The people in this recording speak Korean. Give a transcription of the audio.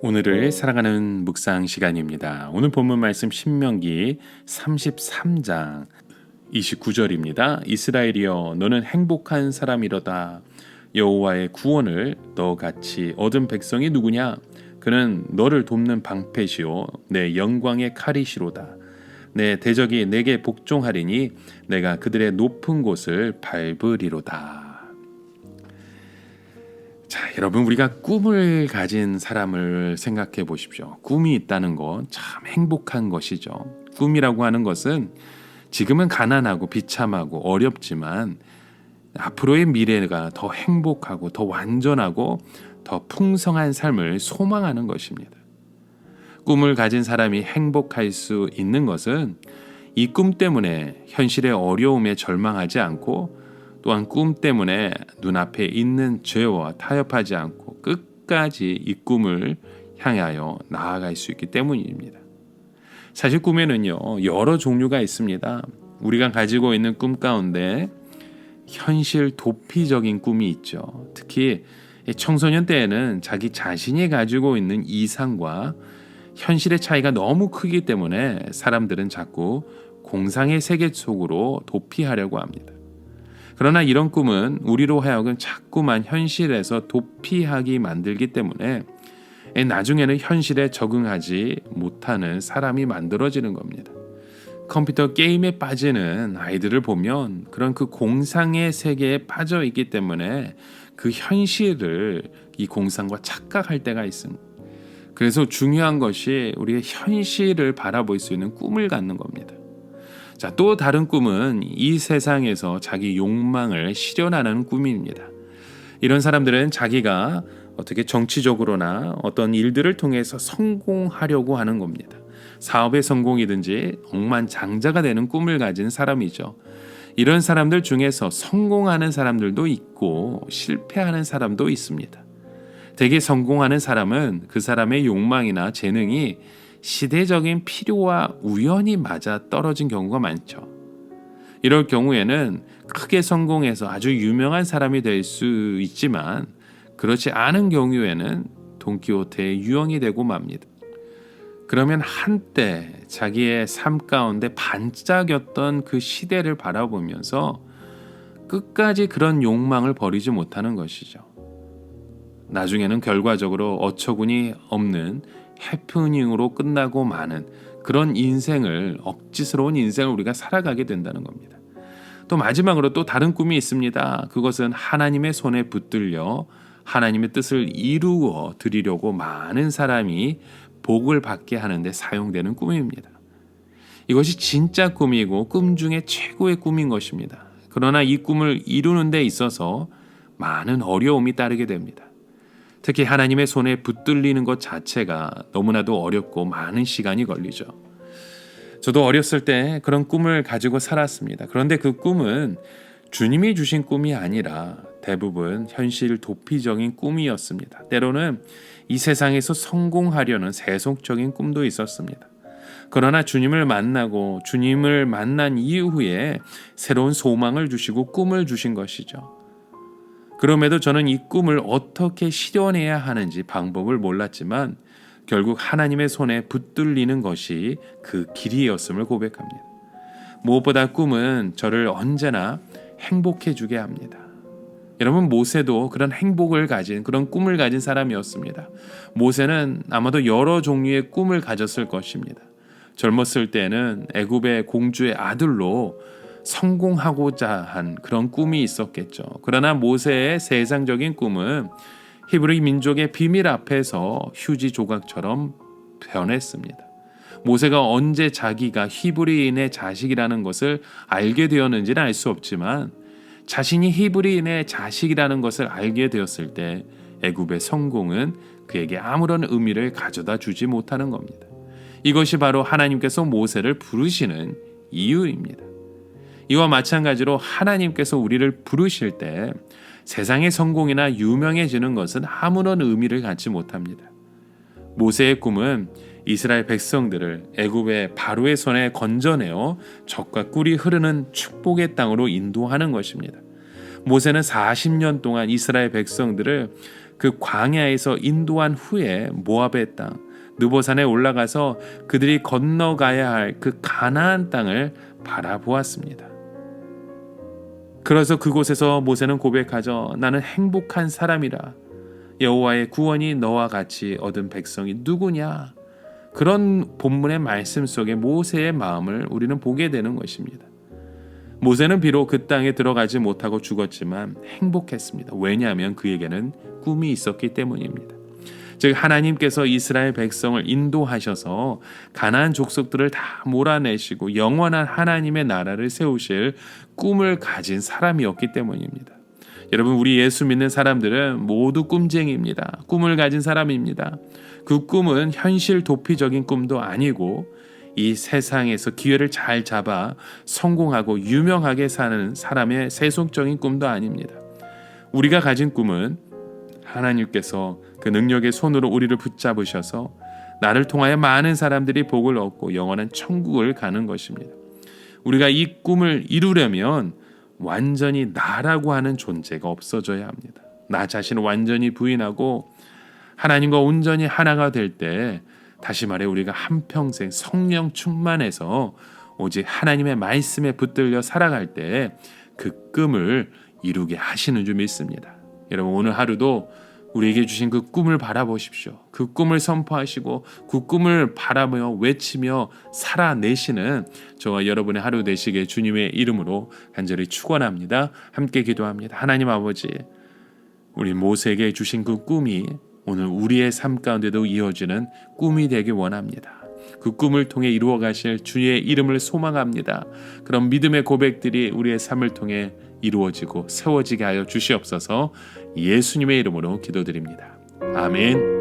오늘을 살아가는 묵상 시간입니다. 오늘 본문 말씀 신명기 33장 29절입니다. 이스라엘이여 너는 행복한 사람이로다. 여호와의 구원을 너같이 얻은 백성이 누구냐? 그는 너를 돕는 방패시오 내 영광의 칼이시로다. 내 대적이 내게 복종하리니 내가 그들의 높은 곳을 밟으리로다. 자, 여러분 우리가 꿈을 가진 사람을 생각해 보십시오. 꿈이 있다는 건 참 행복한 것이죠. 꿈이라고 하는 것은 지금은 가난하고 비참하고 어렵지만 앞으로의 미래가 더 행복하고 더 완전하고 더 풍성한 삶을 소망하는 것입니다. 꿈을 가진 사람이 행복할 수 있는 것은 이 꿈 때문에 현실의 어려움에 절망하지 않고 또한 꿈 때문에 눈앞에 있는 죄와 타협하지 않고 끝까지 이 꿈을 향하여 나아갈 수 있기 때문입니다. 사실 꿈에는요 여러 종류가 있습니다. 우리가 가지고 있는 꿈 가운데 현실 도피적인 꿈이 있죠. 특히 청소년 때에는 자기 자신이 가지고 있는 이상과 현실의 차이가 너무 크기 때문에 사람들은 자꾸 공상의 세계 속으로 도피하려고 합니다. 그러나 이런 꿈은 우리로 하여금 자꾸만 현실에서 도피하게 만들기 때문에 나중에는 현실에 적응하지 못하는 사람이 만들어지는 겁니다. 컴퓨터 게임에 빠지는 아이들을 보면 그런 그 공상의 세계에 빠져 있기 때문에 그 현실을 이 공상과 착각할 때가 있습니다. 그래서 중요한 것이 우리의 현실을 바라볼 수 있는 꿈을 갖는 겁니다. 자, 또 다른 꿈은 이 세상에서 자기 욕망을 실현하는 꿈입니다. 이런 사람들은 자기가 어떻게 정치적으로나 어떤 일들을 통해서 성공하려고 하는 겁니다. 사업의 성공이든지 억만장자가 되는 꿈을 가진 사람이죠. 이런 사람들 중에서 성공하는 사람들도 있고 실패하는 사람도 있습니다. 대개 성공하는 사람은 그 사람의 욕망이나 재능이 시대적인 필요와 우연히 맞아 떨어진 경우가 많죠. 이럴 경우에는 크게 성공해서 아주 유명한 사람이 될 수 있지만 그렇지 않은 경우에는 돈키호테의 유형이 되고 맙니다. 그러면 한때 자기의 삶 가운데 반짝였던 그 시대를 바라보면서 끝까지 그런 욕망을 버리지 못하는 것이죠. 나중에는 결과적으로 어처구니 없는 해프닝으로 끝나고 마는 그런 인생을 억지스러운 인생을 우리가 살아가게 된다는 겁니다. 또 마지막으로 또 다른 꿈이 있습니다. 그것은 하나님의 손에 붙들려 하나님의 뜻을 이루어 드리려고 많은 사람이 복을 받게 하는데 사용되는 꿈입니다. 이것이 진짜 꿈이고 꿈 중에 최고의 꿈인 것입니다. 그러나 이 꿈을 이루는 데 있어서 많은 어려움이 따르게 됩니다. 특히 하나님의 손에 붙들리는 것 자체가 너무나도 어렵고 많은 시간이 걸리죠. 저도 어렸을 때 그런 꿈을 가지고 살았습니다. 그런데 그 꿈은 주님이 주신 꿈이 아니라 대부분 현실 도피적인 꿈이었습니다. 때로는 이 세상에서 성공하려는 세속적인 꿈도 있었습니다. 그러나 주님을 만나고 주님을 만난 이후에 새로운 소망을 주시고 꿈을 주신 것이죠. 그럼에도 저는 이 꿈을 어떻게 실현해야 하는지 방법을 몰랐지만 결국 하나님의 손에 붙들리는 것이 그 길이었음을 고백합니다. 무엇보다 꿈은 저를 언제나 행복해 주게 합니다. 여러분, 모세도 그런 행복을 가진 그런 꿈을 가진 사람이었습니다. 모세는 아마도 여러 종류의 꿈을 가졌을 것입니다. 젊었을 때는 애굽의 공주의 아들로 성공하고자 한 그런 꿈이 있었겠죠. 그러나 모세의 세상적인 꿈은 히브리 민족의 비밀 앞에서 휴지 조각처럼 변했습니다. 모세가 언제 자기가 히브리인의 자식이라는 것을 알게 되었는지는 알 수 없지만 자신이 히브리인의 자식이라는 것을 알게 되었을 때 애굽의 성공은 그에게 아무런 의미를 가져다 주지 못하는 겁니다. 이것이 바로 하나님께서 모세를 부르시는 이유입니다. 이와 마찬가지로 하나님께서 우리를 부르실 때 세상의 성공이나 유명해지는 것은 아무런 의미를 갖지 못합니다. 모세의 꿈은 이스라엘 백성들을 애굽의 바로의 손에 건져내어 젖과 꿀이 흐르는 축복의 땅으로 인도하는 것입니다. 모세는 40년 동안 이스라엘 백성들을 그 광야에서 인도한 후에 모압의 땅 느보산에 올라가서 그들이 건너가야 할 그 가나안 땅을 바라보았습니다. 그래서 그곳에서 모세는 고백하죠. 나는 행복한 사람이라. 여호와의 구원이 너와 같이 얻은 백성이 누구냐? 그런 본문의 말씀 속에 모세의 마음을 우리는 보게 되는 것입니다. 모세는 비록 그 땅에 들어가지 못하고 죽었지만 행복했습니다. 왜냐하면 그에게는 꿈이 있었기 때문입니다. 즉 하나님께서 이스라엘 백성을 인도하셔서 가나안 족속들을 다 몰아내시고 영원한 하나님의 나라를 세우실 꿈을 가진 사람이었기 때문입니다. 여러분, 우리 예수 믿는 사람들은 모두 꿈쟁이입니다. 꿈을 가진 사람입니다. 그 꿈은 현실 도피적인 꿈도 아니고 이 세상에서 기회를 잘 잡아 성공하고 유명하게 사는 사람의 세속적인 꿈도 아닙니다. 우리가 가진 꿈은 하나님께서 그 능력의 손으로 우리를 붙잡으셔서 나를 통하여 많은 사람들이 복을 얻고 영원한 천국을 가는 것입니다. 우리가 이 꿈을 이루려면 완전히 나라고 하는 존재가 없어져야 합니다. 나 자신을 완전히 부인하고 하나님과 온전히 하나가 될 때, 다시 말해 우리가 한평생 성령 충만해서 오직 하나님의 말씀에 붙들려 살아갈 때 그 꿈을 이루게 하시는 줄 믿습니다. 여러분, 오늘 하루도 우리에게 주신 그 꿈을 바라보십시오. 그 꿈을 선포하시고 그 꿈을 바라며 외치며 살아내시는 저와 여러분의 하루 되시게 주님의 이름으로 간절히 축원합니다. 함께 기도합니다. 하나님 아버지, 우리 모세에게 주신 그 꿈이 오늘 우리의 삶 가운데도 이어지는 꿈이 되길 원합니다. 그 꿈을 통해 이루어 가실 주의 이름을 소망합니다. 그런 믿음의 고백들이 우리의 삶을 통해 이루어지고 세워지게 하여 주시옵소서. 예수님의 이름으로 기도드립니다. 아멘.